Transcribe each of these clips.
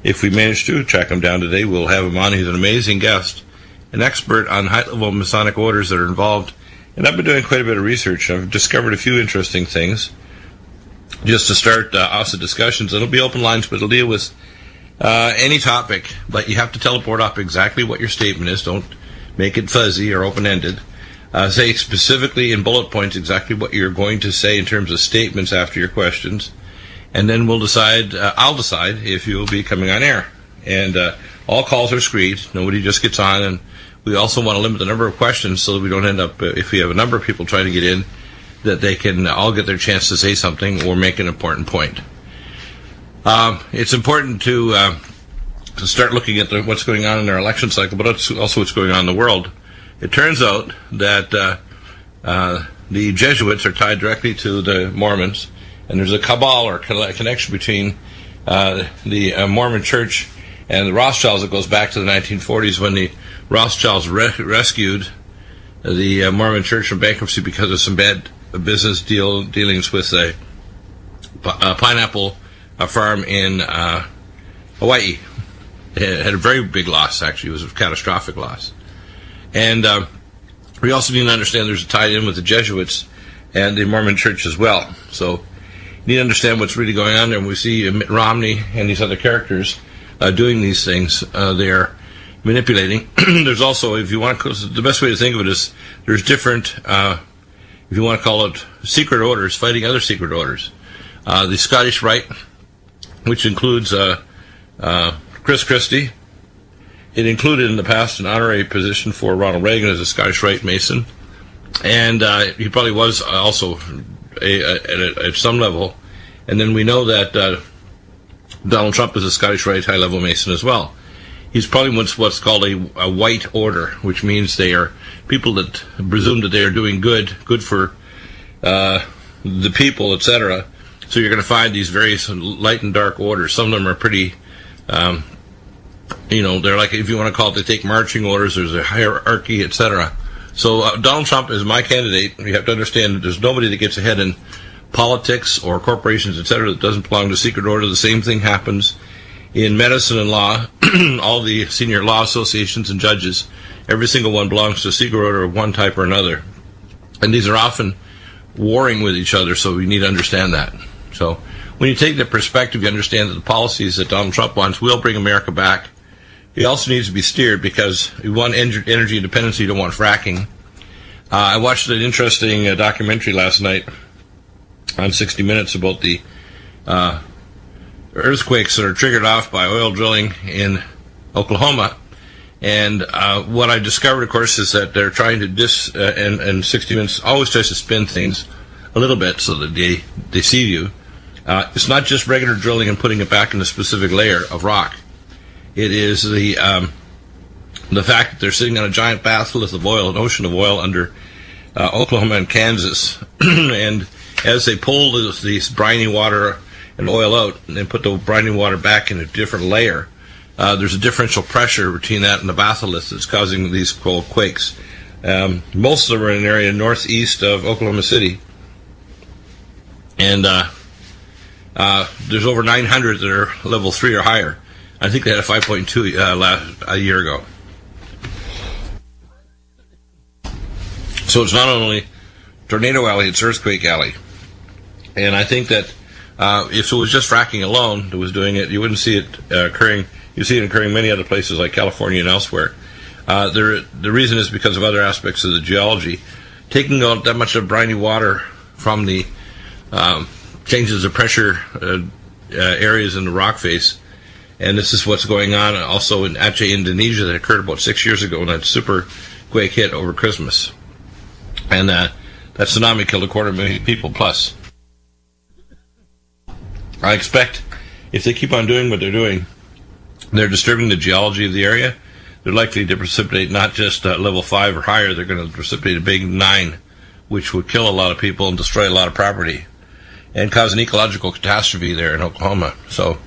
if we manage to track him down today, we'll have him on. He's an amazing guest, an expert on high-level Masonic orders that are involved. And I've been doing quite a bit of research. I've discovered a few interesting things. Just to start off the discussions, it'll be open lines, but it'll deal with any topic. But you have to teleport up exactly what your statement is. Don't make it fuzzy or open-ended. Say specifically in bullet points exactly what you're going to say in terms of statements after your questions. And then we'll decide, I'll decide if you will be coming on air. And all calls are screened. Nobody just gets on. And we also want to limit the number of questions so that we don't end up, if we have a number of people trying to get in, that they can all get their chance to say something or make an important point. It's important to start looking at what's going on in our election cycle, but also what's going on in the world. It turns out that the Jesuits are tied directly to the Mormons, and there's a cabal or connection between the Mormon Church and the Rothschilds that goes back to the 1940s when the Rothschilds rescued the Mormon Church from bankruptcy because of some bad business dealings with a pineapple farm in Hawaii. It had a very big loss, actually. It was a catastrophic loss. And we also need to understand there's a tie in with the Jesuits and the Mormon Church as well. So you need to understand what's really going on there. And we see Mitt Romney and these other characters doing these things. They're manipulating. There's also, if you want to, the best way to think of it is there's different, if you want to call it secret orders, fighting other secret orders. The Scottish Rite, which includes Chris Christie. It included in the past an honorary position for Ronald Reagan as a Scottish Rite Mason. And he probably was also at some level. And then we know that Donald Trump is a Scottish Rite high-level Mason as well. He's probably what's called a white order, which means they are people that presume that they are doing good for the people, etc. So you're going to find these various light and dark orders. Some of them are pretty, they're like, if you want to call it, they take marching orders, there's a hierarchy, etc. So Donald Trump is my candidate. You have to understand that there's nobody that gets ahead in politics or corporations, etc. that doesn't belong to secret order. The same thing happens in medicine and law. All the senior law associations and judges, every single one belongs to a secret order of one type or another. And these are often warring with each other, so we need to understand that. So when you take the perspective, you understand that the policies that Donald Trump wants will bring America back. He also needs to be steered because you want energy independence, you don't want fracking. I watched an interesting documentary last night on 60 Minutes about the earthquakes that are triggered off by oil drilling in Oklahoma. And what I discovered, of course, is that they're trying to and 60 Minutes always tries to spin things a little bit so that they deceive you. It's not just regular drilling and putting it back in a specific layer of rock. It is the fact that they're sitting on a giant bathtub of oil, an ocean of oil under Oklahoma and Kansas. And as they pull this briny water and oil out and then put the briny water back in a different layer, there's a differential pressure between that and the batholith that's causing these cold quakes. Most of them are in an area northeast of Oklahoma City. And there's over 900 that are level 3 or higher. I think they had a 5.2 a year ago. So it's not only Tornado Alley, it's Earthquake Alley. And I think that if it was just fracking alone that was doing it, you wouldn't see it occurring. You see it occurring in many other places like California and elsewhere. The reason is because of other aspects of the geology. Taking out that much of briny water from the changes the pressure areas in the rock face. And this is what's going on also in Aceh, Indonesia, that occurred about 6 years ago when that super quake hit over Christmas. And that tsunami killed 250,000 people plus. I expect if they keep on doing what they're doing, they're disturbing the geology of the area. They're likely to precipitate not just level 5 or higher, they're going to precipitate a big 9, which would kill a lot of people and destroy a lot of property and cause an ecological catastrophe there in Oklahoma. So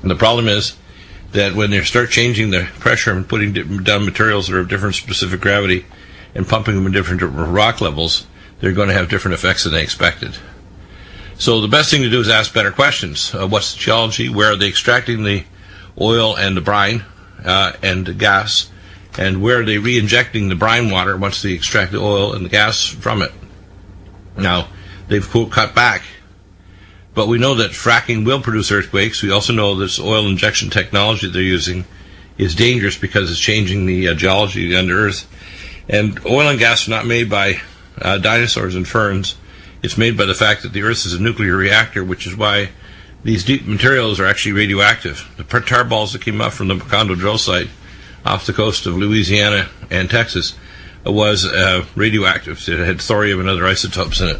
the problem is that when they start changing the pressure and putting down materials that are of different specific gravity and pumping them in different rock levels, they're going to have different effects than they expected. So the best thing to do is ask better questions. What's the geology? Where are they extracting the oil and the brine and the gas, and where are they re-injecting the brine water once they extract the oil and the gas from it. Now, they've cut back, but we know that fracking will produce earthquakes. We also know this oil injection technology they're using is dangerous because it's changing the geology under Earth. And oil and gas are not made by dinosaurs and ferns. It's made by the fact that the Earth is a nuclear reactor, which is why these deep materials are actually radioactive. The tar balls that came up from the Macondo drill site off the coast of Louisiana and Texas was radioactive. It had thorium and other isotopes in it.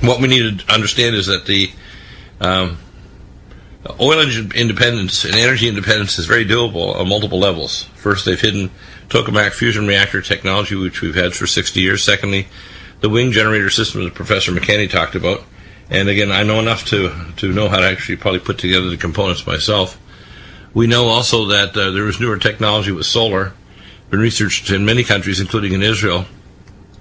What we need to understand is that the oil independence and energy independence is very doable on multiple levels. First, they've hidden tokamak fusion reactor technology, which we've had for 60 years. Secondly, the wing generator system that Professor McKenney talked about. And again, I know enough to know how to actually probably put together the components myself. We know also that there is newer technology with solar, been researched in many countries, including in Israel,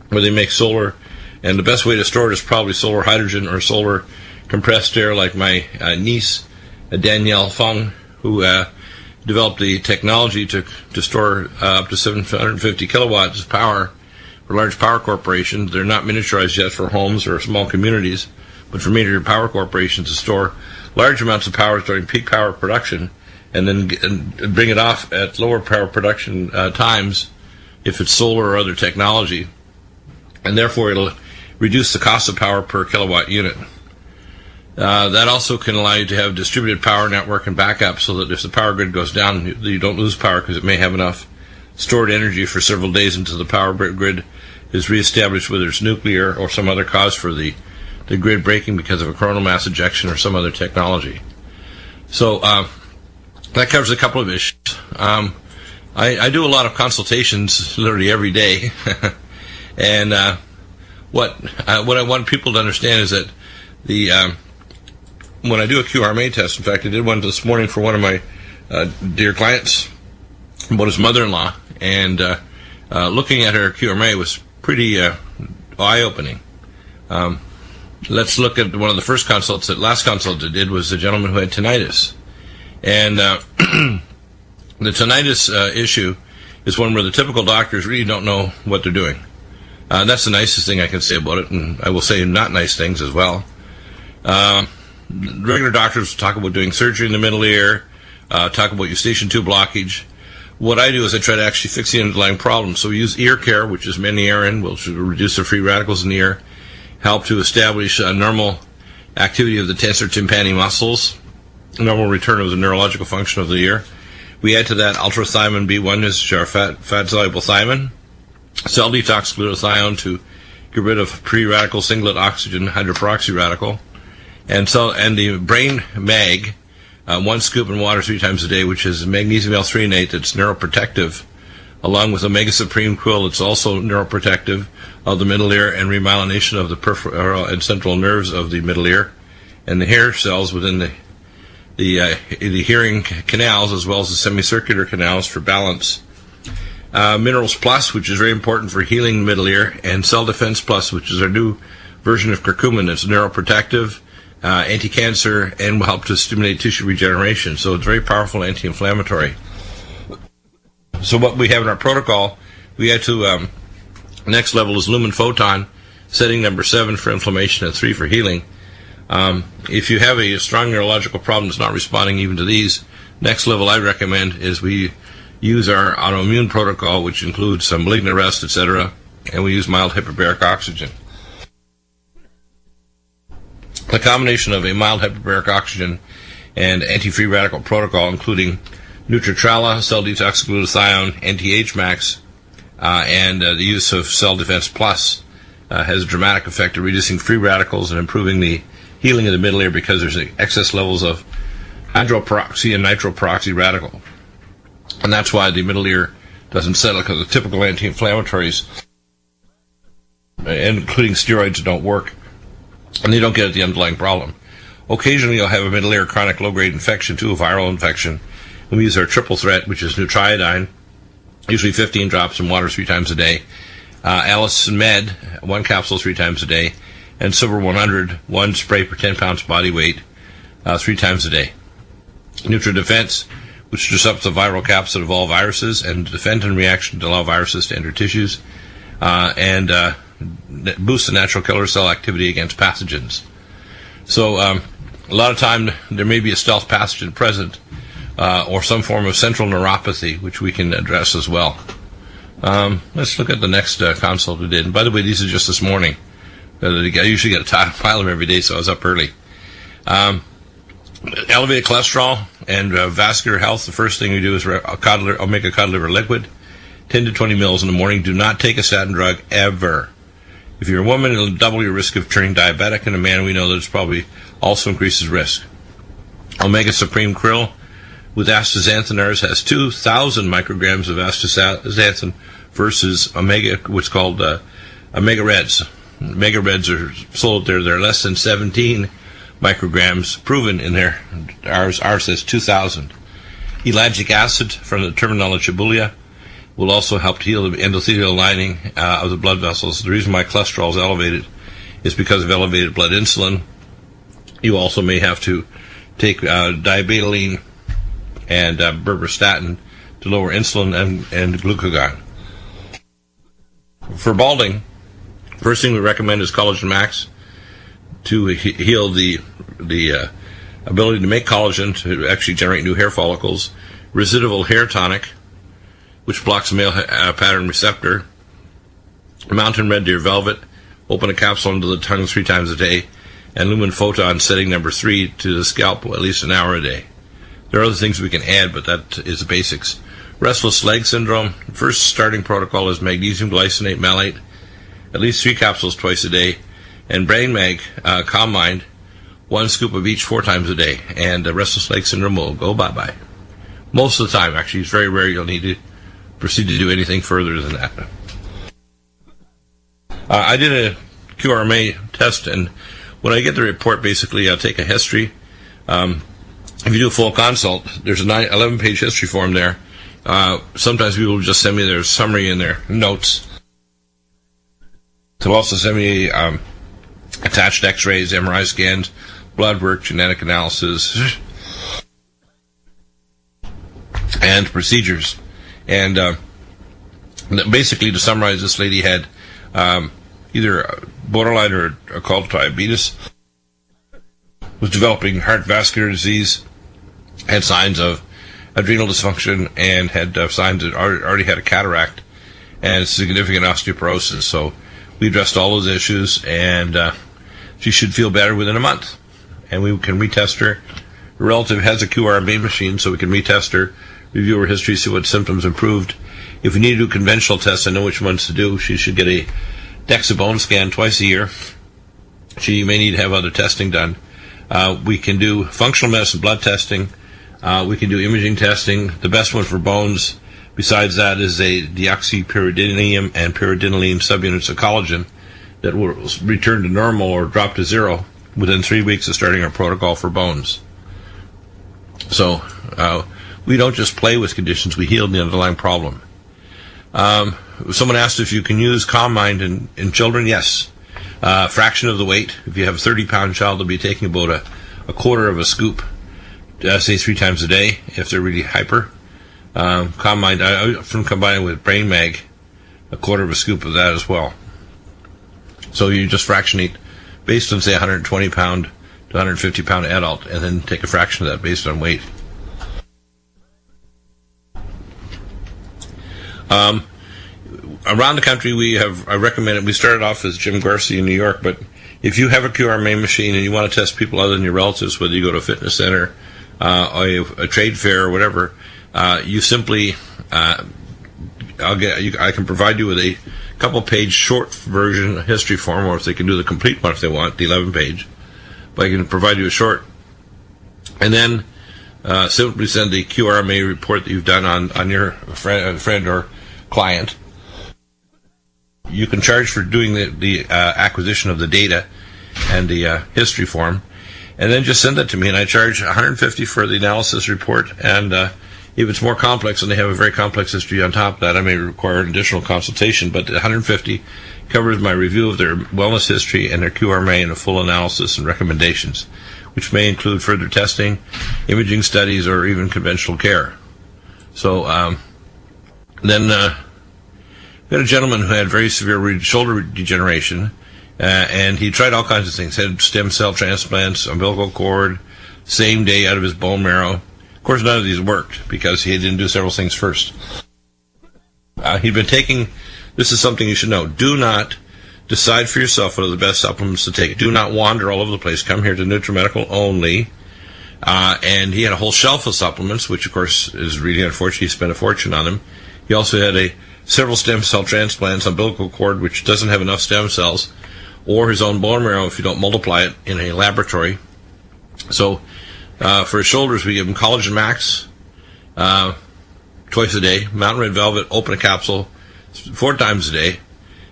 where they make solar, and the best way to store it is probably solar hydrogen or solar compressed air, like my niece, Danielle Fung, who developed the technology to store up to 750 kilowatts of power for large power corporations. They're not miniaturized yet for homes or small communities, but for major power corporations to store large amounts of power during peak power production and then bring it off at lower power production times if it's solar or other technology. And therefore it'll reduce the cost of power per kilowatt unit. That also can allow you to have distributed power network and backup so that if the power grid goes down, you don't lose power because it may have enough stored energy for several days until the power grid is reestablished, whether it's nuclear or some other cause for the grid breaking because of a coronal mass ejection or some other technology. So that covers a couple of issues. I do a lot of consultations literally every day, and what I want people to understand is that when I do a QRMA test, in fact, I did one this morning for one of my dear clients about his mother-in-law, and looking at her QRMA was pretty eye-opening. Let's look at one of the first consults. The last consult I did was a gentleman who had tinnitus. And the tinnitus issue is one where the typical doctors really don't know what they're doing. That's the nicest thing I can say about it, and I will say not nice things as well. Regular doctors talk about doing surgery in the middle ear, talk about eustachian tube blockage. What I do is I try to actually fix the underlying problem. So we use ear care, which is Menierin, which will reduce the free radicals in the ear, help to establish a normal activity of the tensor tympani muscles, normal return of the neurological function of the ear. We add to that ultrathymine B1, which is our fat-soluble thiamine, cell detox glutathione to get rid of pre-radical singlet oxygen hydroperoxy radical, and the brain mag, 1 scoop in water 3 times a day, which is magnesium L-threonate that's neuroprotective, along with Omega Supreme Quill, it's also neuroprotective of the middle ear and remyelination of the peripheral and central nerves of the middle ear, and the hair cells within the hearing canals, as well as the semicircular canals for balance. Minerals Plus, which is very important for healing the middle ear, and Cell Defense Plus, which is our new version of curcumin. It's neuroprotective, anti-cancer, and will help to stimulate tissue regeneration. So it's very powerful anti-inflammatory. So what we have in our protocol, we add to next level is Lumen Photon, setting number 7 for inflammation and 3 for healing. If you have a strong neurological problem that's not responding even to these, next level I recommend is we use our autoimmune protocol, which includes some malignant rest, etc., and we use mild hyperbaric oxygen. The combination of a mild hyperbaric oxygen and anti-free radical protocol, including Nutritrala, cell detox glutathione, anti-H-Max, and the use of Cell Defense Plus has a dramatic effect of reducing free radicals and improving the healing of the middle ear because there's excess levels of hydroperoxy and nitroperoxy radical. And that's why the middle ear doesn't settle, because the typical anti-inflammatories, including steroids, don't work, and they don't get at the underlying problem. Occasionally you'll have a middle ear chronic low-grade infection, too, a viral infection. And we use our triple threat, which is Nutriodine, usually 15 drops in water 3 times a day, Alice Med, 1 capsule 3 times a day, and Silver 100, 1 spray per 10 pounds body weight. 3 times a day. NutriDefense, which disrupts the viral caps that evolve viruses and defend in reaction to allow viruses to enter tissues, and boosts the natural killer cell activity against pathogens. So a lot of time there may be a stealth pathogen present, or some form of central neuropathy, which we can address as well. Let's look at the next consult we did. And by the way, these are just this morning. I usually get a pile of them every day, so I was up early. Elevated cholesterol and vascular health. The first thing we do is I'll make a cod liver liquid, 10 to 20 mils in the morning. Do not take a statin drug ever. If you're a woman, it'll double your risk of turning diabetic. And a man, we know that it's probably also increases risk. Omega Supreme Krill with astaxanthin. Ours has 2,000 micrograms of astaxanthin versus omega, what's called omega reds. Omega reds are sold there. They're less than 17 micrograms proven in there. Ours says 2,000. Ellagic acid from the terminal chibulia will also help to heal the endothelial lining of the blood vessels. The reason why cholesterol is elevated is because of elevated blood insulin. You also may have to take dibetaline and berberstatin to lower insulin and glucagon. For balding, first thing we recommend is Collagen Max to heal the ability to make collagen to actually generate new hair follicles. Residual Hair Tonic, which blocks the male pattern receptor. Mountain Red Deer Velvet, open a capsule into the tongue 3 times a day. And Lumen Photon setting number 3 to the scalp at least an hour a day. There are other things we can add, but that is the basics. Restless leg syndrome. First starting protocol is magnesium glycinate malate, at least 3 capsules twice a day. And Brain Mag, Calm Mind, 1 scoop of each 4 times a day. And restless leg syndrome will go bye-bye. Most of the time, actually. It's very rare you'll need to proceed to do anything further than that. I did a QRMA test, and when I get the report, basically I'll take a history. If you do a full consult, there's an 11-page history form there. Sometimes people will just send me their summary and their notes. They'll also send me attached x-rays, MRI scans, blood work, genetic analysis, and procedures. And basically, to summarize, this lady had either borderline or occult diabetes, was developing heart vascular disease, had signs of adrenal dysfunction, and had signs that already had a cataract and significant osteoporosis. So we addressed all those issues, and she should feel better within a month. And we can retest her. Her relative has a QRMA machine, so we can retest her, review her history, see what symptoms improved. If we need to do conventional tests, I know which ones to do. She should get a DEXA bone scan twice a year. She may need to have other testing done. We can do functional medicine blood testing. We can do imaging testing. The best one for bones, besides that, is a deoxypyridinium and pyridinoline subunits of collagen that will return to normal or drop to 0 within 3 weeks of starting our protocol for bones. So we don't just play with conditions, we heal the underlying problem. Someone asked if you can use Calm Mind in children. Yes. Fraction of the weight. If you have a 30-pound child, they'll be taking about a quarter of a scoop, say 3 times a day, if they're really hyper. Calm Mind, I often combine it with Brain Mag, a quarter of a scoop of that as well. So you just fractionate based on, say, 120-pound to 150-pound adult, and then take a fraction of that based on weight. Around the country, I recommend it. We started off as Jim Garcia in New York, but if you have a QRMA machine and you want to test people other than your relatives, whether you go to a fitness center, or a trade fair, or whatever, you simply, I can provide you with a couple-page short version history form, or if they can do the complete one if they want, the 11-page. But I can provide you a short, and then simply send the QRMA report that you've done on your friend or client. You can charge for doing the acquisition of the data and the history form, and then just send that to me, and I charge $150 for the analysis report, and if it's more complex and they have a very complex history on top of that, I may require an additional consultation, but the $150 covers my review of their wellness history and their QRMA and a full analysis and recommendations. which may include further testing, imaging studies, or even conventional care. So then we had a gentleman who had very severe shoulder degeneration, and he tried all kinds of things. Had stem cell transplants, umbilical cord, same day out of his bone marrow. Of course, none of these worked because he didn't do several things first. He'd been taking, this is something you should know, do not decide for yourself what are the best supplements to take. Do not wander all over the place. Come here to Nutrimedical only. And he had a whole shelf of supplements, which of course is really unfortunate. He spent a fortune on them. He also had several stem cell transplants, umbilical cord, which doesn't have enough stem cells, or his own bone marrow if you don't multiply it in a laboratory. So for his shoulders, we give him Collagen Max twice a day, Mountain Red Velvet, open a capsule 4 times a day,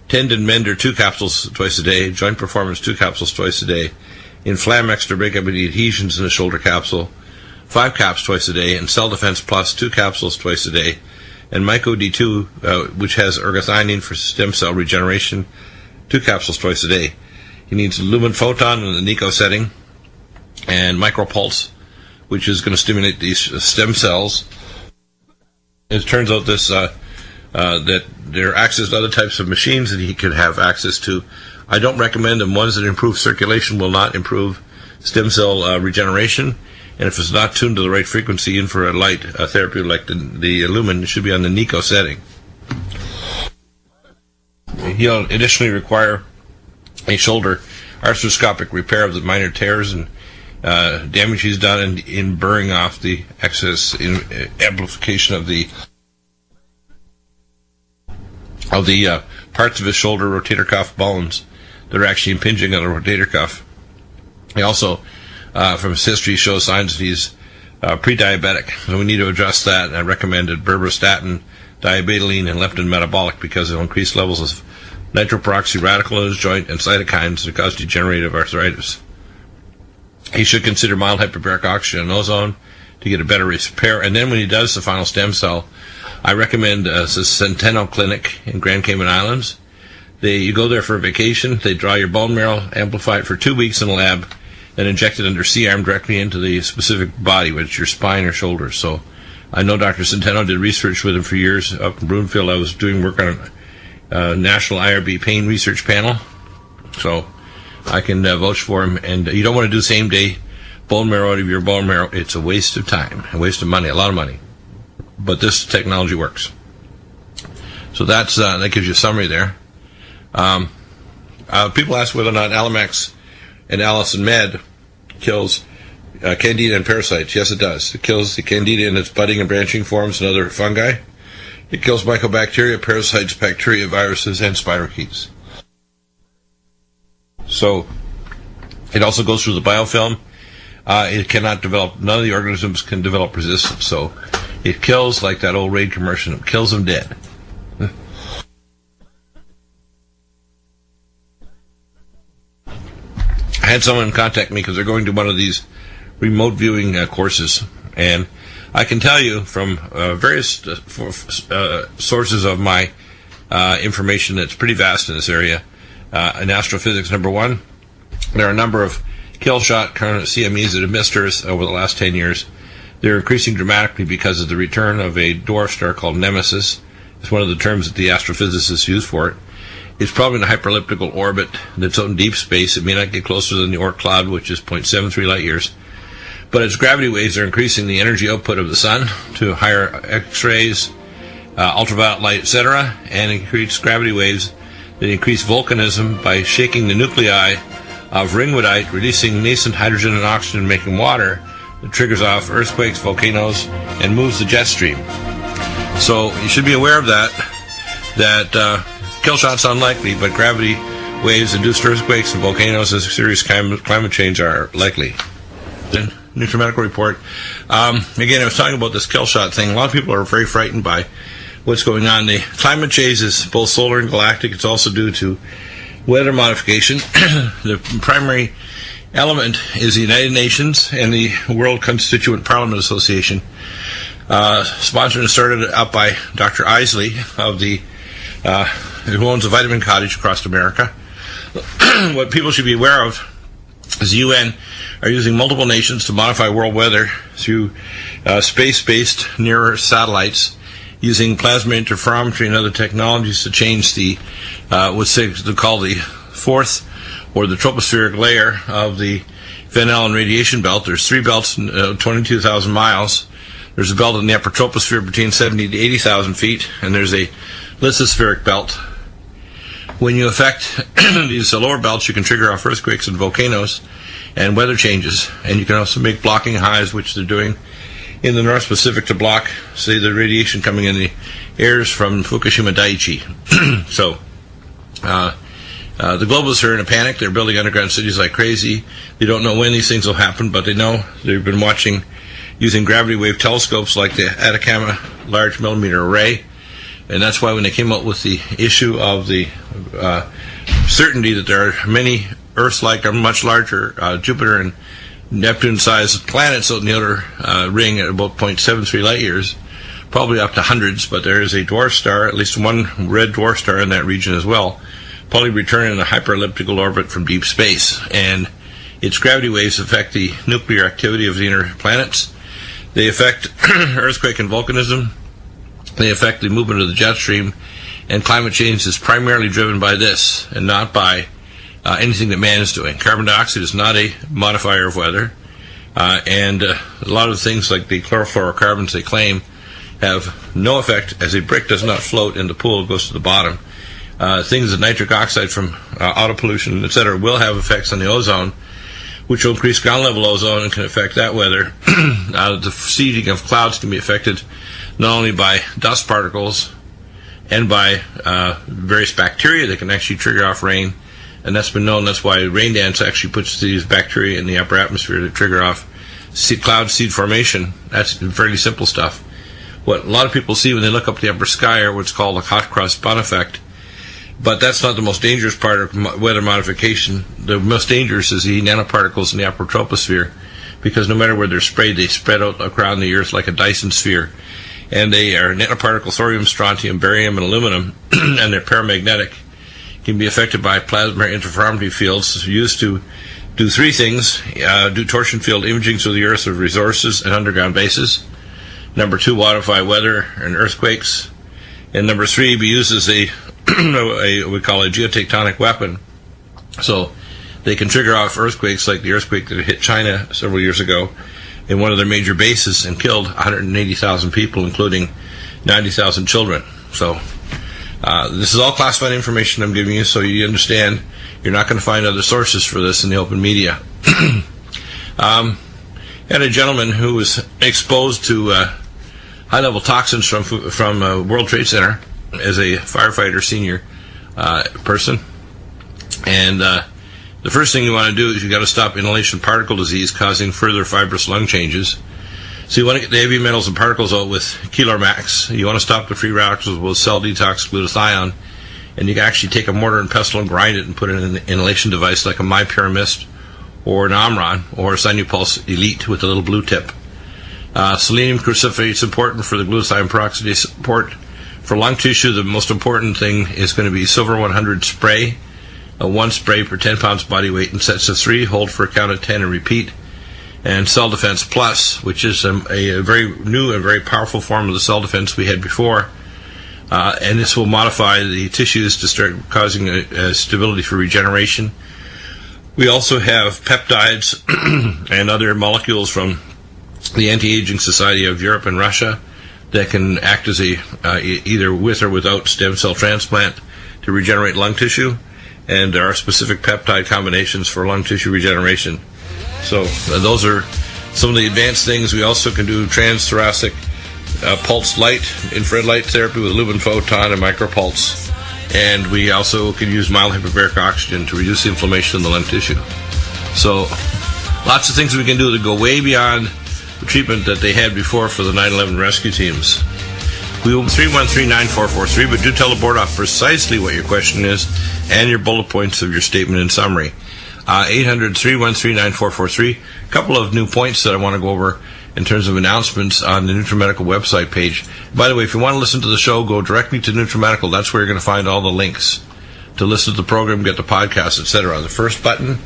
Tendon Mender 2 capsules twice a day, Joint Performance 2 capsules twice a day, Inflam Extra break up any adhesions in the shoulder capsule 5 caps twice a day, and Cell Defense Plus 2 capsules twice a day, and Myco D2, which has ergothioneine for stem cell regeneration, 2 capsules twice a day. He needs Lumen Photon in the NICO setting, and Micropulse, which is going to stimulate these stem cells. It turns out this that there are access to other types of machines that he could have access to. I don't recommend them. Ones that improve circulation will not improve stem cell regeneration. And if it's not tuned to the right frequency, infrared light therapy like the Lumen, it should be on the NICO setting. He'll additionally require a shoulder arthroscopic repair of the minor tears and damage he's done in burring off the excess amplification of the parts of his shoulder rotator cuff bones that are actually impinging on the rotator cuff. He also, from his history, shows signs that he's pre-diabetic, so we need to address that. And I recommended berberstatin, diabetoline, and leptin metabolic because it'll increase levels of nitroperoxy radical in his joint and cytokines that cause degenerative arthritis. He should consider mild hyperbaric oxygen and ozone to get a better repair. And then when he does the final stem cell, I recommend the Centeno Clinic in Grand Cayman Islands. You go there for a vacation, they draw your bone marrow, amplify it for 2 weeks in a lab, and inject it under C-arm directly into the specific body, whether it's your spine or shoulders. So I know Dr. Centeno did research with him for years up in Broomfield. I was doing work on a national IRB pain research panel, so I can vouch for him. And you don't want to do same-day bone marrow out of your bone marrow. It's a waste of time, a waste of money, a lot of money. But this technology works. So that gives you a summary there. People ask whether or not Alamax and Allison Med kills candida and parasites. Yes, it does. It kills the candida in its budding and branching forms and other fungi. It kills mycobacteria, parasites, bacteria, viruses, and spirochetes. So it also goes through the biofilm. It cannot develop, none of the organisms can develop resistance. So it kills like that old Raid commercial. It kills them dead. I had someone contact me because they're going to one of these remote viewing courses, and I can tell you from various sources of my information that's pretty vast in this area. In astrophysics, number one, there are a number of kill shot current CMEs that have missed Earth over the last 10 years. They're increasing dramatically because of the return of a dwarf star called Nemesis. It's one of the terms that the astrophysicists use for it. It's probably in a hyperelliptical orbit that's out in deep space. It may not get closer than the Oort cloud, which is 0.73 light years. But its gravity waves are increasing the energy output of the sun to higher X-rays, ultraviolet light, etc., and increase gravity waves that increase volcanism by shaking the nuclei of ringwoodite, releasing nascent hydrogen and oxygen, making water that triggers off earthquakes, volcanoes, and moves the jet stream. So you should be aware of that kill shot's unlikely, but gravity waves, induced earthquakes, and volcanoes and serious climate change are likely. The Nutrimedical report. Again, I was talking about this kill shot thing. A lot of people are very frightened by what's going on. The climate change is both solar and galactic. It's also due to weather modification. The primary element is the United Nations and the World Constituent Parliament Association, sponsored and started up by Dr. Isley of the who owns a vitamin cottage across America. What people should be aware of is the UN are using multiple nations to modify world weather through space-based near satellites, using plasma interferometry and other technologies to change the what's called the fourth or the tropospheric layer of the Van Allen radiation belt. There's 3 belts, 22,000 miles. There's a belt in the upper troposphere between 70 to 80,000 feet, and there's a lithospheric belt. When you affect these lower belts, you can trigger off earthquakes and volcanoes and weather changes, and you can also make blocking highs, which they're doing in the North Pacific to block, say, the radiation coming in the airs from Fukushima Daiichi. So, the globalists are in a panic. They're building underground cities like crazy. They don't know when these things will happen, but they know. They've been watching using gravity wave telescopes like the Atacama Large Millimeter Array, and that's why when they came up with the issue of the certainty that there are many Earth-like or much larger Jupiter and Neptune-sized planets out in the outer ring at about 0.73 light years, probably up to hundreds, but there is a dwarf star, at least one red dwarf star in that region as well, probably returning in a hyperelliptical orbit from deep space. And its gravity waves affect the nuclear activity of the inner planets. They affect earthquake and volcanism. They affect the movement of the jet stream. And climate change is primarily driven by this and not by anything that man is doing. Carbon dioxide is not a modifier of weather. And a lot of things like the chlorofluorocarbons they claim have no effect, as a brick does not float in the pool, it goes to the bottom. Things like nitric oxide from auto pollution, etc., will have effects on the ozone, which will increase ground level ozone and can affect that weather. The seeding of clouds can be affected not only by dust particles and by various bacteria that can actually trigger off rain, and that's been known. That's why rain dance actually puts these bacteria in the upper atmosphere to trigger off cloud seed formation. That's fairly simple stuff. What a lot of people see when they look up the upper sky are what's called a hot cross bun effect. But that's not the most dangerous part of weather modification. The most dangerous is the nanoparticles in the upper troposphere, because no matter where they're sprayed, they spread out around the Earth like a Dyson sphere. And they are nanoparticle thorium, strontium, barium, and aluminum, and they're paramagnetic. Can be affected by plasma interferometry fields used to do 3 things: do torsion field imaging through the Earth of resources and underground bases. Number 2, modify weather and earthquakes. And number 3, be used as a we call a geotectonic weapon. So they can trigger off earthquakes like the earthquake that hit China several years ago in one of their major bases and killed 180,000 people, including 90,000 children. So this is all classified information I'm giving you, so you understand you're not going to find other sources for this in the open media. Had a gentleman who was exposed to high-level toxins from World Trade Center as a firefighter senior person, and the first thing you want to do is you got to stop inhalation particle disease causing further fibrous lung changes. So you want to get the heavy metals and particles out with Keeler Max. You want to stop the free radicals with cell detox glutathione, and you can actually take a mortar and pestle and grind it and put it in an inhalation device like a MyPyramist or an Omron or a Sinupulse Elite with a little blue tip. Selenium cruciferate is important for the glutathione peroxidase support. For lung tissue, the most important thing is going to be silver 100 spray, 1 spray per 10 pounds body weight in sets of 3, hold for a count of 10 and repeat. And Cell Defense Plus, which is a very new and very powerful form of the cell defense we had before. And this will modify the tissues to start causing a stability for regeneration. We also have peptides and other molecules from the Anti-Aging Society of Europe and Russia that can act as a either with or without stem cell transplant to regenerate lung tissue, and there are specific peptide combinations for lung tissue regeneration. So those are some of the advanced things. We also can do transthoracic pulsed light, infrared light therapy with Lubin photon and micropulse, and we also can use mild hyperbaric oxygen to reduce the inflammation in the lung tissue. So lots of things we can do to go way beyond the treatment that they had before for the 9/11 rescue teams. We will 313-9443, but do tell the board off precisely what your question is and your bullet points of your statement in summary. 800-313-9443. A couple of new points that I want to go over in terms of announcements on the Nutrimedical website page. By the way, if you want to listen to the show, go directly to Nutrimedical. That's where you're going to find all the links to listen to the program, get the podcast, etc. The first button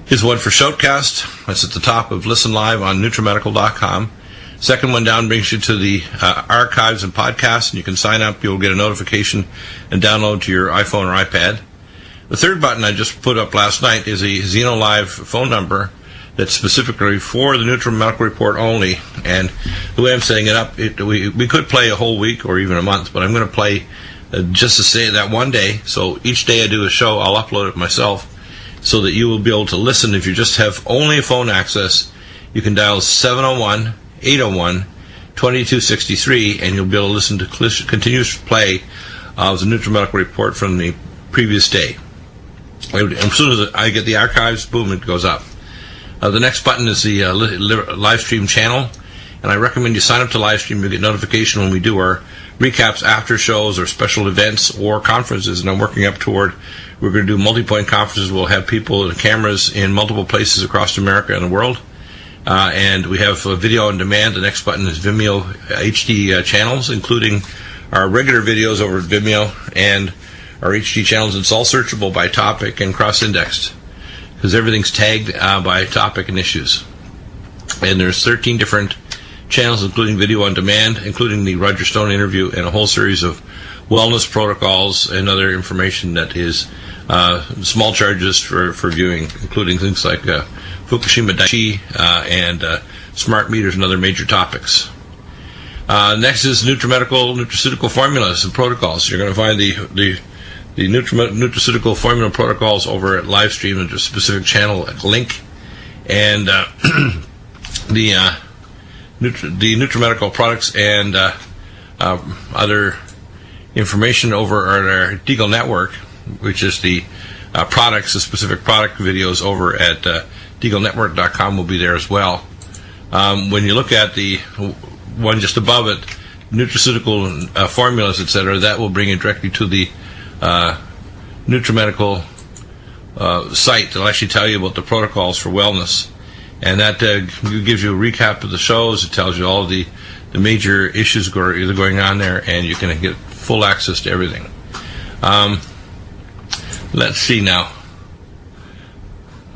Here's one for Shoutcast. That's at the top of Listen Live on Nutrimedical.com. Second one down brings you to the archives and podcasts, and you can sign up. You'll get a notification and download to your iPhone or iPad. The third button I just put up last night is a Xeno Live phone number that's specifically for the Nutrimedical Report only. And the way I'm setting it up, we could play a whole week or even a month, but I'm going to play just to say that one day. So each day I do a show, I'll upload it myself so that you will be able to listen. If you just have only phone access, you can dial 701-801-2263, and you'll be able to listen to continuous play of the Nutrimedical Report from the previous day. As soon as I get the archives, boom, it goes up. The next button is the live stream channel, and I recommend you sign up to live stream. You'll get notification when we do our recaps after shows or special events or conferences, and I'm working up toward, we're going to do multi-point conferences. We'll have people and cameras in multiple places across America and the world. And we have video on demand. The next button is Vimeo HD channels, including our regular videos over at Vimeo and our HD channels. It's all searchable by topic and cross-indexed because everything's tagged by topic and issues. And there's 13 different channels, including video on demand, including the Roger Stone interview and a whole series of wellness protocols and other information that is small charges for viewing, including things like Fukushima Daiichi and smart meters and other major topics. Next is nutraceutical formulas and protocols. You're going to find the nutraceutical formula protocols over at Livestream at a specific channel link, and the Nutrimedical products and other information over at our Deagle Network, which is the specific product videos over at DeagleNetwork.com will be there as well. When you look at the one just above it, nutraceutical formulas, etc., that will bring you directly to the Nutrimedical site. It'll actually tell you about the protocols for wellness, and that gives you a recap of the shows. It tells you all the major issues that are going on there, and you can get full access to everything. Let's see now.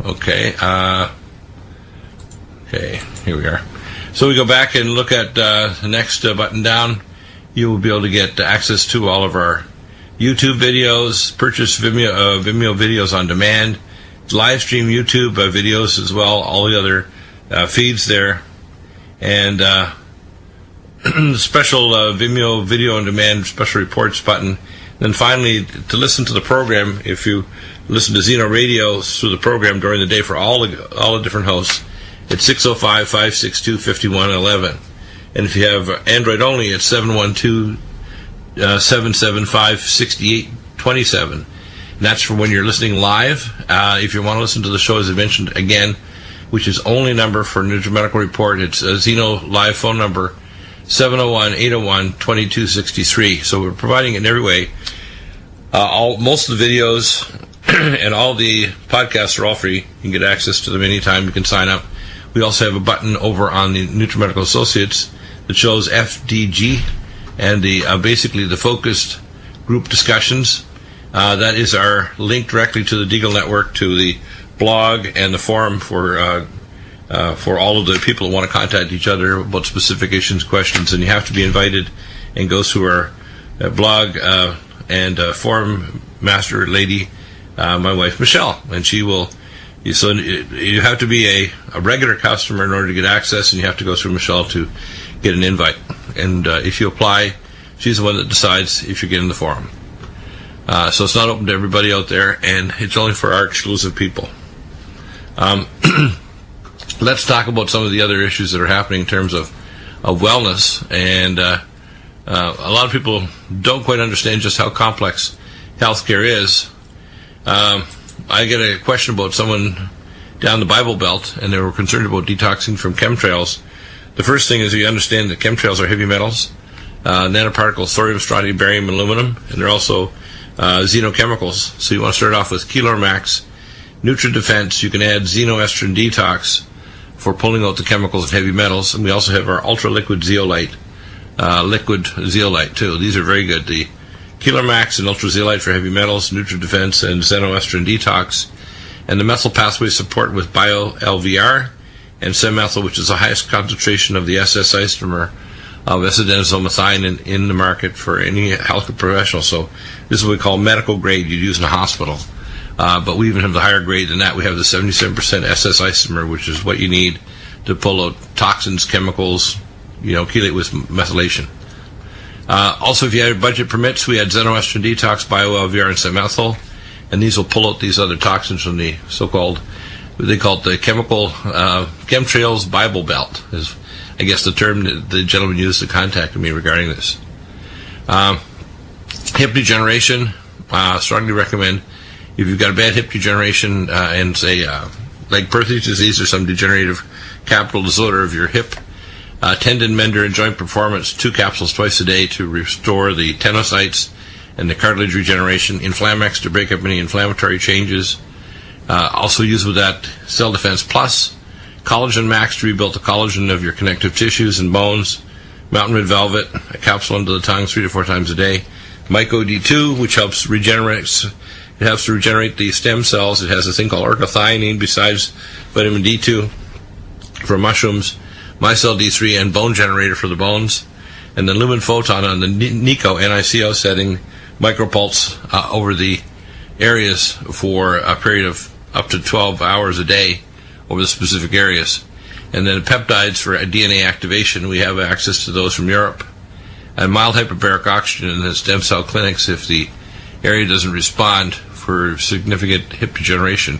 Okay, here we are. So we go back and look at the next button down. You will be able to get access to all of our YouTube videos, purchase Vimeo videos on demand, live stream YouTube videos as well, all the other feeds there, and special Vimeo video on demand special reports button. Then finally, to listen to the program, if you listen to Xeno Radio through the program during the day for all the different hosts, it's 605-562-5111. And if you have Android only, it's 712-775-6827. And that's for when you're listening live. If you want to listen to the show, as I mentioned again, which is only number for Nutrimedical Report, it's a Xeno Live phone number, 701-801-2263. So we're providing it in every way. Most of the videos and all the podcasts are all free. You can get access to them anytime. You can sign up. We also have a button over on the Nutrimedical Associates that shows FDG and the basically the focused group discussions. That is our link directly to the Deagle Network, to the blog and the forum for all of the people that want to contact each other about specific issues, questions, and you have to be invited and go through our blog and forum master lady, my wife Michelle, and she will. So you have to be a regular customer in order to get access, and you have to go through Michelle to get an invite. And if you apply, she's the one that decides if you get in the forum. So it's not open to everybody out there, and it's only for our exclusive people. Let's talk about some of the other issues that are happening in terms of wellness. And a lot of people don't quite understand just how complex healthcare is. I get a question about someone down the Bible Belt, and they were concerned about detoxing from chemtrails. The first thing is you understand that chemtrails are heavy metals, nanoparticles, thorium, strontium, barium, and aluminum, and they're also xenochemicals. So you want to start off with Kilormax, NutriDefense. You can add Xenoestrin Detox for pulling out the chemicals and heavy metals, and we also have our ultra-liquid zeolite, liquid zeolite too. These are very good. The Kilormax and Ultra Zeolite for heavy metals, NutriDefense, and Xenoestrin Detox. and the methyl pathway support with bio-LVR, and stem-methyl, which is the highest concentration of the SS isomer of S-adenosylmethionine in the market for any health professional. So this is what we call medical grade you'd use in a hospital. But we even have the higher grade than that. We have the 77% SS isomer, which is what you need to pull out toxins, chemicals, chelate with methylation. Also, if you have budget permits, we had xenoestrin detox, bio-LVR, and stem-methyl, and these will pull out these other toxins from the so-called, they call it the chemtrails Bible Belt, is I guess the term that the gentleman used to contact me regarding this. Hip degeneration, strongly recommend, if you've got a bad hip degeneration and say like Perthes disease or some degenerative capital disorder of your hip, tendon mender and joint performance, 2 capsules twice a day to restore the tenocytes and the cartilage regeneration. Inflamex to break up any inflammatory changes. Also use with that Cell Defense Plus. Collagen Max to rebuild the collagen of your connective tissues and bones. Mountain Red Velvet, a capsule under the tongue 3 to 4 times a day. Myco D2, which helps to regenerate the stem cells. It has a thing called orgothianine besides vitamin D2 for mushrooms. Mycel D3 and bone generator for the bones. And then Lumen Photon on the NICO, NICO setting, micropulse over the areas for a period of up to 12 hours a day over the specific areas. And then peptides for DNA activation. We have access to those from Europe. And mild hyperbaric oxygen in the stem cell clinics if the area doesn't respond for significant hip degeneration.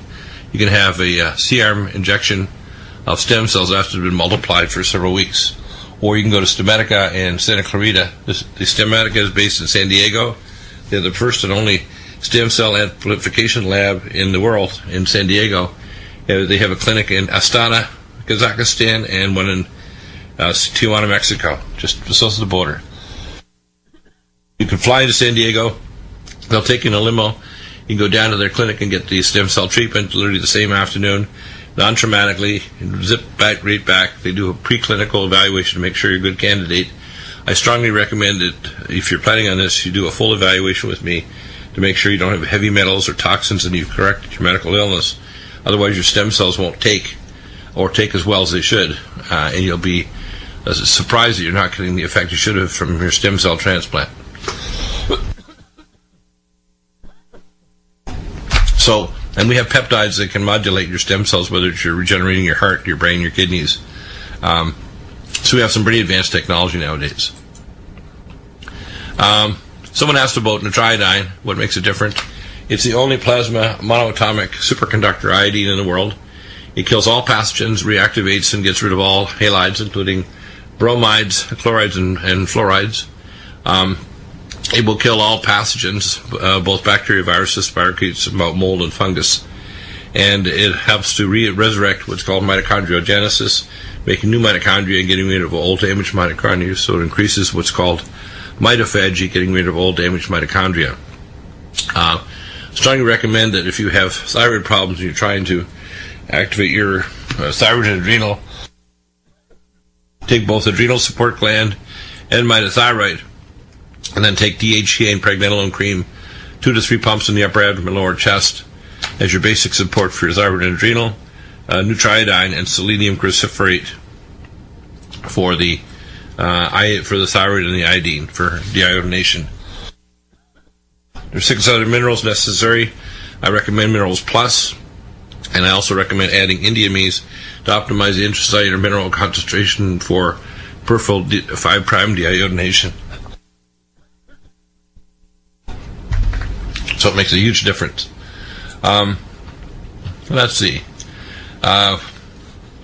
You can have a C-arm injection of stem cells after they've been multiplied for several weeks. Or you can go to STEMedica in Santa Clarita. The STEMedica is based in San Diego. They're the first and only stem cell amplification lab in the world in San Diego. They have a clinic in Astana, Kazakhstan, and one in Tijuana, Mexico, just south of the border. You can fly to San Diego. They'll take you in a limo. You can go down to their clinic and get the stem cell treatment literally the same afternoon, non-traumatically, zip back, right back. They do a preclinical evaluation to make sure you're a good candidate. I strongly recommend that if you're planning on this, you do a full evaluation with me to make sure you don't have heavy metals or toxins and you've corrected your medical illness. Otherwise, your stem cells won't take as well as they should, and you'll be surprised that you're not getting the effect you should have from your stem cell transplant. So, and we have peptides that can modulate your stem cells, whether it's you're regenerating your heart, your brain, your kidneys. So we have some pretty advanced technology nowadays. Someone asked about Nutrimedical, what makes it different. It's the only plasma monoatomic superconductor iodine in the world. It kills all pathogens, reactivates and gets rid of all halides, including bromides, chlorides, and fluorides. It will kill all pathogens, both bacteria, viruses, spirochetes, mold, and fungus. And it helps to resurrect what's called mitochondriogenesis, making new mitochondria and getting rid of old damaged mitochondria. So it increases what's called mitophagy, getting rid of old damaged mitochondria. Strongly recommend that if you have thyroid problems and you're trying to activate your thyroid and adrenal, take both adrenal support gland and mitothyroid, and then take DHEA and pregnenolone cream, 2 to 3 pumps in the upper abdomen, lower chest, as your basic support for your thyroid and adrenal, Nutrimedical and selenium cruciferate for the thyroid and the iodine for deiodination. There's 6 other minerals necessary. I recommend Minerals Plus, and I also recommend adding Indiamese to optimize the intracellular mineral concentration for peripheral 5' deiodination. So it makes a huge difference. Let's see.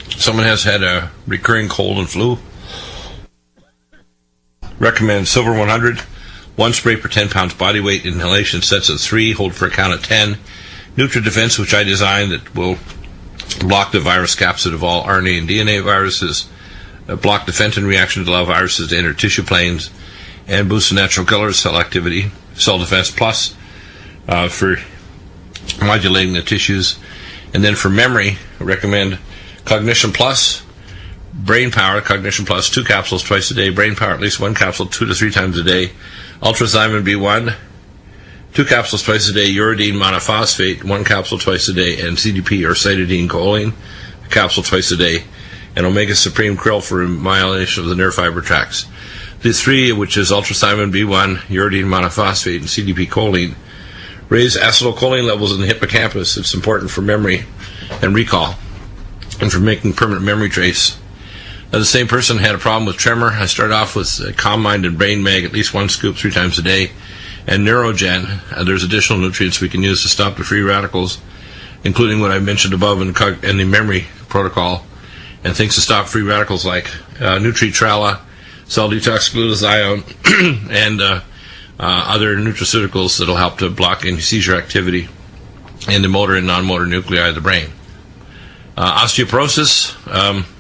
Someone has had a recurring cold and flu. Recommend Silver 100. 1 spray per 10 pounds body weight. Inhalation sets at 3. Hold for a count of 10. NutriDefense, which I designed, that will block the virus capsid of all RNA and DNA viruses. Block the Fenton reaction to allow viruses to enter tissue planes. And boost the natural killer cell activity. Cell Defense Plus for modulating the tissues. And then for memory, I recommend Cognition Plus, Brain Power, Cognition Plus, 2 capsules twice a day, Brain Power at least 1 capsule 2 to 3 times a day, Ultrathiamine B1, 2 capsules twice a day, uridine monophosphate, 1 capsule twice a day, and CDP or cytidine choline, a capsule twice a day, and Omega Supreme Krill for remyelination of the nerve fiber tracts. These 3, which is ultrathymine B1, uridine monophosphate, and CDP choline, raise acetylcholine levels in the hippocampus. It's important for memory and recall, and for making permanent memory trace. Now, the same person had a problem with tremor. I started off with Calm Mind and Brain Mag, at least 1 scoop 3 times a day, and Neurogen. There's additional nutrients we can use to stop the free radicals, including what I mentioned above in the memory protocol, and things to stop free radicals like Nutri-Trala, cell detox glutathione, and other nutraceuticals that will help to block any seizure activity in the motor and non-motor nuclei of the brain. Osteoporosis,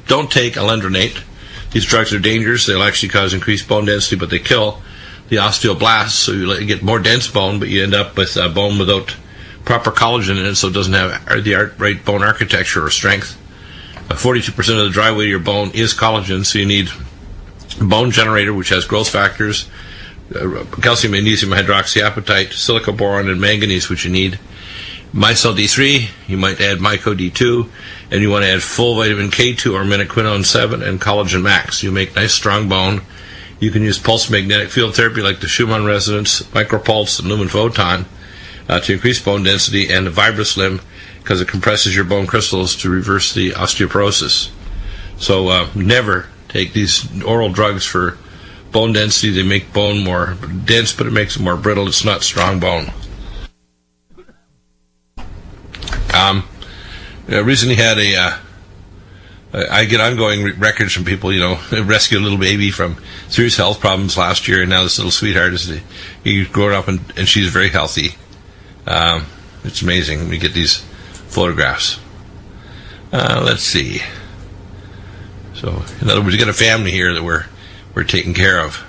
don't take alendronate. These drugs are dangerous. They'll actually cause increased bone density, but they kill the osteoblasts, so you get more dense bone, but you end up with bone without proper collagen in it, so it doesn't have the right bone architecture or strength. 42% of the dry weight of your bone is collagen, so you need a bone generator, which has growth factors, calcium, magnesium hydroxyapatite, silica boron, and manganese, which you need. Micelle D3, you might add Myco D2, and you want to add full vitamin K2 or menaquinone 7 and collagen max. You make nice strong bone. You can use pulse magnetic field therapy like the Schumann resonance, micropulse, and lumen photon to increase bone density, and the VibraSlim because it compresses your bone crystals to reverse the osteoporosis. So never take these oral drugs for bone density. They make bone more dense, but it makes it more brittle. It's not strong bone. I recently had I get ongoing records from people, rescued a little baby from serious health problems last year, and now this little sweetheart he's grown up and she's very healthy. It's amazing. We get these photographs. Let's see. So, in other words, we got a family here that we're taking care of.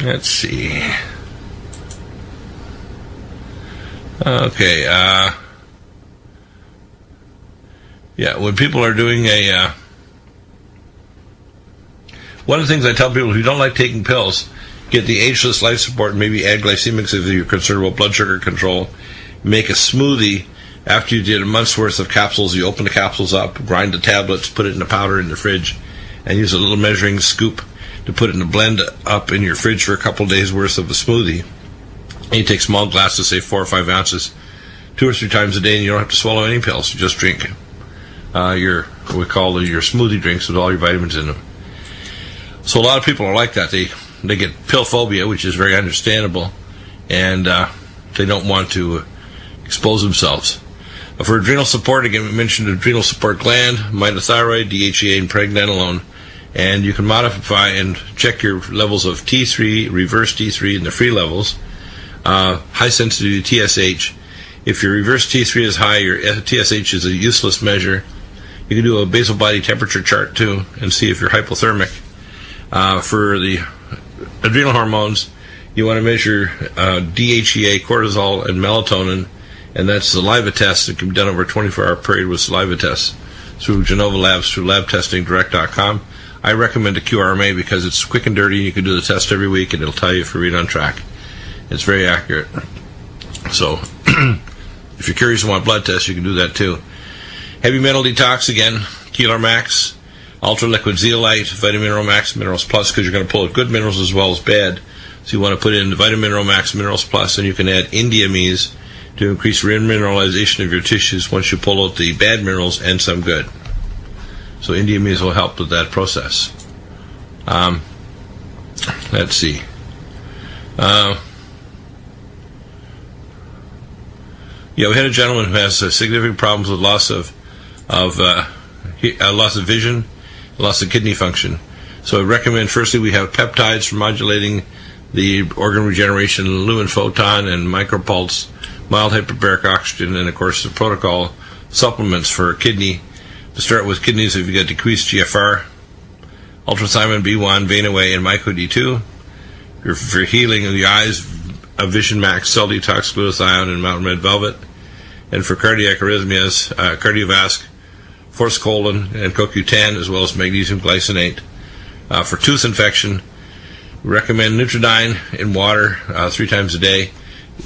Let's see. Okay. When people are doing one of the things I tell people, if you don't like taking pills, get the ageless life support and maybe add glycemics if you're concerned about blood sugar control. Make a smoothie. After you did a month's worth of capsules, you open the capsules up, grind the tablets, put it in the powder in the fridge, and use a little measuring scoop to put it in a blend up in your fridge for a couple of days worth of a smoothie. And you take small glasses, say 4 or 5 ounces, 2 or 3 times a day, and you don't have to swallow any pills. You just drink your smoothie drinks with all your vitamins in them. So a lot of people are like that. They get pill phobia, which is very understandable, and they don't want to expose themselves. For adrenal support, again, we mentioned adrenal support gland, mitothyroid, DHEA, and pregnenolone. And you can modify and check your levels of T3, reverse T3, and the free levels. High sensitivity TSH. If your reverse T3 is high, your TSH is a useless measure. You can do a basal body temperature chart too and see if you're hypothermic. For the adrenal hormones, you want to measure DHEA, cortisol, and melatonin, and that's saliva tests. It can be done over a 24-hour period with saliva tests through Genova Labs, through labtestingdirect.com. I recommend a QRMA because it's quick and dirty. You can do the test every week, and it'll tell you if you're right on track. It's very accurate. So, if you're curious and want blood tests, you can do that too. Heavy metal detox, again, Keeler Max, Ultra Liquid Zeolite, Vitamin Mineral Max, Minerals Plus, because you're going to pull out good minerals as well as bad. So you want to put in Vitamin Mineral Max, Minerals Plus, and you can add Indiamese to increase remineralization of your tissues once you pull out the bad minerals and some good. So Indiamese will help with that process. Let's see. We had a gentleman who has significant problems with loss of vision, loss of kidney function. So I recommend, firstly, we have peptides for modulating the organ regeneration, lumen photon and micropulse, mild hyperbaric oxygen, and of course the protocol supplements for kidney. To start with kidneys, if you get decreased GFR, ultrathymine B1, Vein-Away, and Myco D2. For healing of the eyes, a Vision Max, Cell Detox, Glutathione, and Mountain Red Velvet. And for cardiac arrhythmias, Cardiovasc, Forskolin, and CoQ10, as well as magnesium glycinate. For tooth infection, We recommend Nutridyne in water 3 times a day.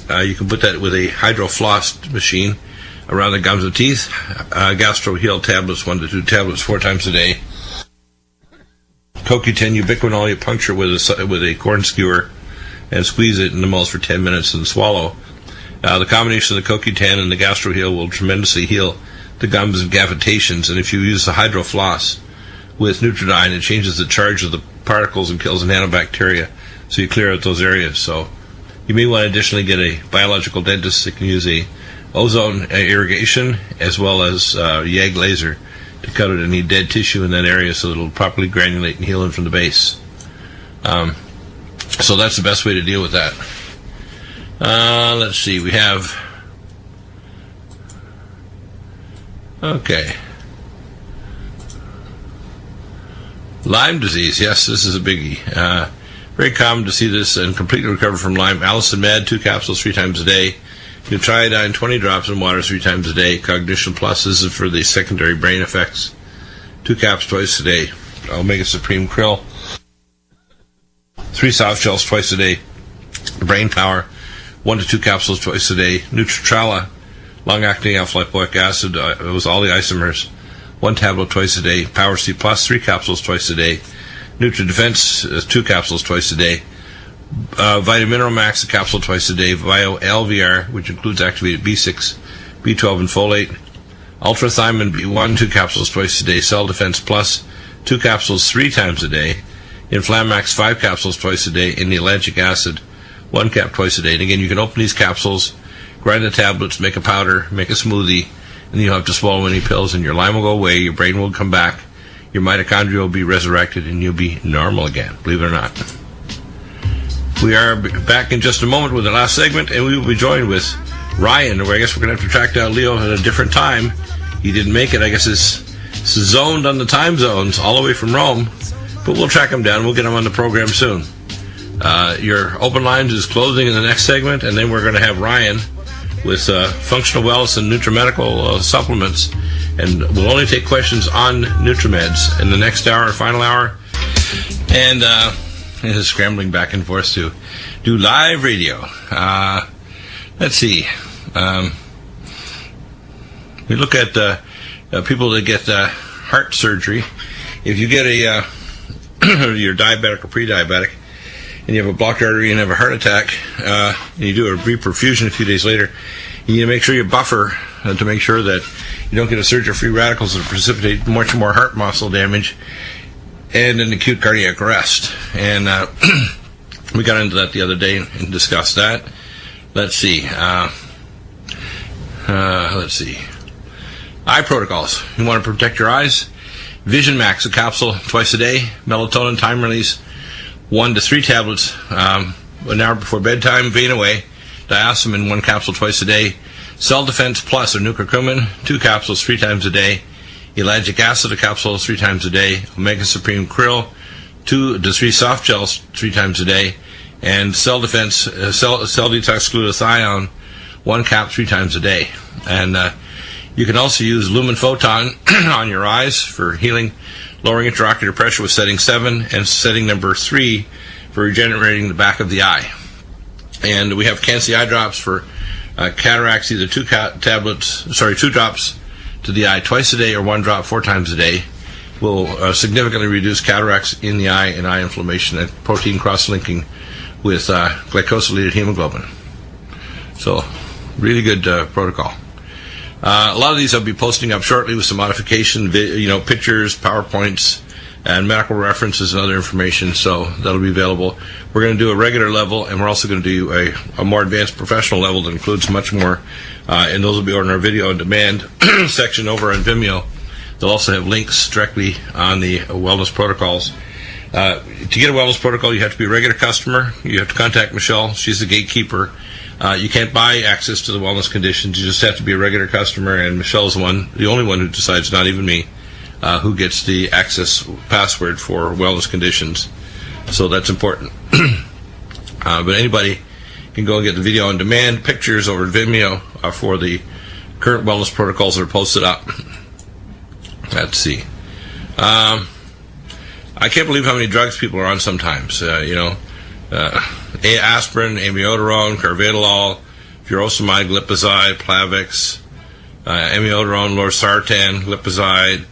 You can put that with a hydrofloss machine around the gums and teeth. GastroHeal tablets, 1 to 2 tablets 4 times a day. CoQ10 ubiquinol, you puncture with a corn skewer and squeeze it in the mouth for 10 minutes and swallow. The combination of the CoQ10 and the GastroHeal will tremendously heal the gums and cavitations. And if you use the hydrofloss with Nutridyne, it changes the charge of the particles and kills the nanobacteria, so you clear out those areas. So you may want to additionally get a biological dentist that can use a ozone irrigation as well as YAG laser to cut out any dead tissue in that area so that it'll properly granulate and heal in from the base. So that's the best way to deal with that. Let's see, we have... Okay. Lyme disease, yes, this is a biggie. Very common to see this and completely recover from Lyme. Allicin Med, 2 capsules 3 times a day. Nutrimedical, 20 drops in water 3 times a day. Cognition Plus, this is for the secondary brain effects. 2 caps twice a day. Omega Supreme Krill, 3 soft gels twice a day. Brain Power, 1 to 2 capsules twice a day. Nutritrala, long-acting alpha-lipoic acid, it was all the isomers, 1 tablet twice a day. Power C Plus, 3 capsules twice a day. Nutri-Defense, 2 capsules twice a day. Vitamineral Max, a capsule twice a day. Bio LVR, which includes activated B6, B12, and folate. Ultrathiamine B1, 2 capsules twice a day. Cell Defense Plus, 2 capsules 3 times a day. Inflamax, 5 capsules twice a day. And the ellagic acid, 1 cap twice a day. And again, you can open these capsules, grind the tablets, make a powder, make a smoothie, and you don't have to swallow any pills, and your Lyme will go away, your brain will come back, your mitochondria will be resurrected, and you'll be normal again, believe it or not. We are back in just a moment with the last segment, and we will be joined with Ryan, where I guess we're going to have to track down Leo at a different time. He didn't make it. I guess it's zoned on the time zones all the way from Rome, but we'll track him down. We'll get him on the program soon. Your open lines is closing in the next segment, and then we're going to have Ryan with functional wellness and Nutrimedical supplements, and we'll only take questions on Nutrimeds in the next hour, final hour, and scrambling back and forth to do live radio. Let's see. We look at people that get heart surgery. If you get you're diabetic or pre-diabetic, and you have a blocked artery and have a heart attack, and you do a reperfusion a few days later, you need to make sure you buffer to make sure that you don't get a surge of free radicals that precipitate much more heart muscle damage and an acute cardiac arrest. And we got into that the other day and discussed that. Let's see. Eye protocols. You want to protect your eyes? Vision Max, a capsule twice a day. Melatonin time release, 1 to 3 tablets an hour before bedtime. Vein Away, diacetyl, 1 capsule twice a day. Cell Defense Plus, or nucurcumin, 2 capsules 3 times a day. Ellagic acid, a capsule 3 times a day. Omega Supreme Krill, 2 to 3 soft gels 3 times a day. And Cell Defense, Cell Detox Glutathione, 1 cap 3 times a day. And you can also use Lumen Photon on your eyes for healing, lowering intraocular pressure with setting 7, and setting number 3 for regenerating the back of the eye. And we have Can-C eye drops for cataracts, either 2 drops to the eye twice a day or 1 drop 4 times a day. Will significantly reduce cataracts in the eye and eye inflammation and protein cross-linking with glycosylated hemoglobin. So, really good protocol. A lot of these I'll be posting up shortly with some modification, pictures, PowerPoints, and medical references and other information, so that'll be available. We're going to do a regular level, and we're also going to do a more advanced professional level that includes much more, and those will be on our video on demand section over on Vimeo. They'll also have links directly on the wellness protocols. To get a wellness protocol, you have to be a regular customer. You have to contact Michelle. She's the gatekeeper. You can't buy access to the wellness conditions. You just have to be a regular customer, and Michelle's the only one who decides, not even me, who gets the access password for wellness conditions. So that's important. But anybody can go and get the video on demand, pictures over at Vimeo for the current wellness protocols that are posted up. Let's see. I can't believe how many drugs people are on sometimes. aspirin, amiodarone, carvedilol, furosemide, glipizide, Plavix, amiodarone, losartan, glipizide,